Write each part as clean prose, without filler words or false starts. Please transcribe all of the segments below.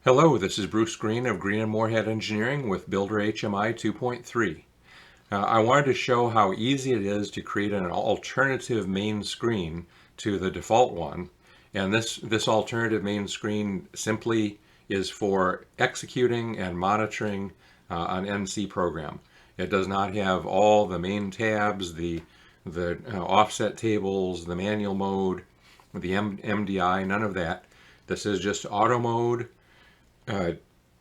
Hello, this is Bruce Green of Green & Moorhead Engineering with BuilderHMI 2.3. I wanted to show how easy it is to create an alternative main screen to the default one. And this alternative main screen simply is for executing and monitoring an NC program. It does not have all the main tabs, the offset tables, the manual mode, the MDI, none of that. This is just auto mode.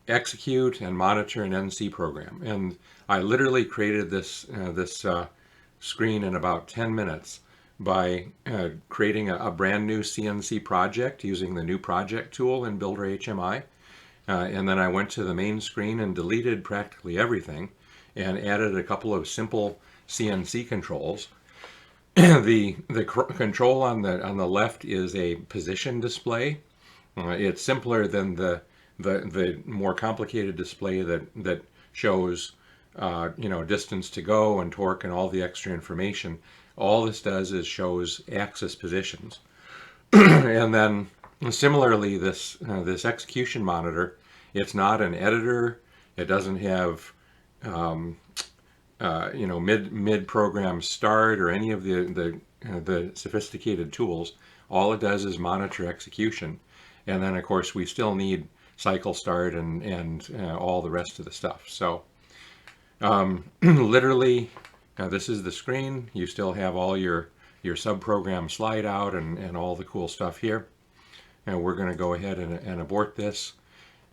Execute and monitor an NC program. And I literally created this screen in about 10 minutes by creating a brand new CNC project using the new project tool in BuilderHMI. And then I went to the main screen and deleted practically everything and added a couple of simple CNC controls. The control on the left is a position display. It's simpler than the more complicated display that shows distance to go and torque and all the extra information. All this does is shows axis positions. And then similarly, this execution monitor, it's not an editor. It doesn't have mid program start or any of the sophisticated tools. All it does is monitor execution. And then of course we still need cycle start and all the rest of the stuff. So literally this is the screen. You still have all your sub-program slide out and all the cool stuff here. And we're going to go ahead and abort this.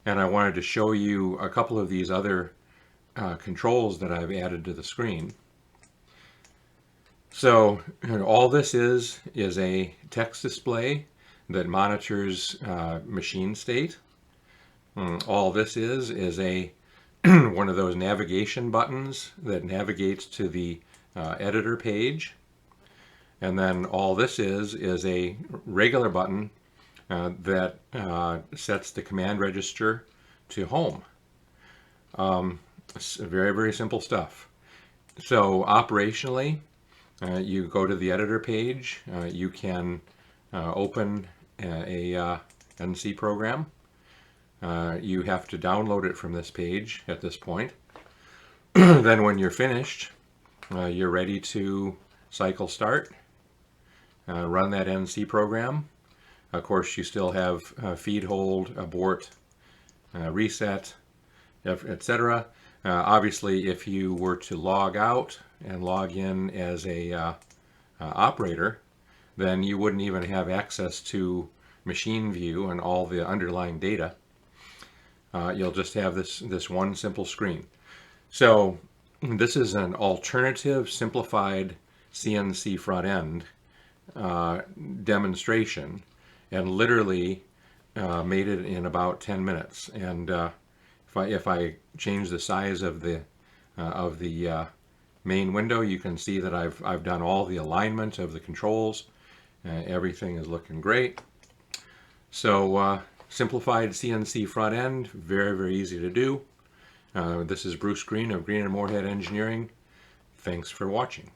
And I wanted to show you a couple of these other controls that I've added to the screen. So all this is a text display that monitors machine state. All this is a one of those navigation buttons that navigates to the editor page. And then all this is a regular button that sets the command register to home. It's very, very simple stuff. So operationally, you go to the editor page. You can open a NC program. You have to download it from this page at this point. Then when you're finished, you're ready to cycle start, run that NC program. Of course, you still have feed, hold, abort, reset, etc. Obviously, if you were to log out and log in as a operator, then you wouldn't even have access to machine view and all the underlying data. You'll just have this one simple screen. So this is an alternative simplified CNC front end demonstration, and literally made it in about 10 minutes. And if I change the size of the main window, you can see that I've done all the alignment of the controls. Everything is looking great. So simplified CNC front end, very, very easy to do. This is Bruce Green of Green & Moorhead Engineering. Thanks for watching.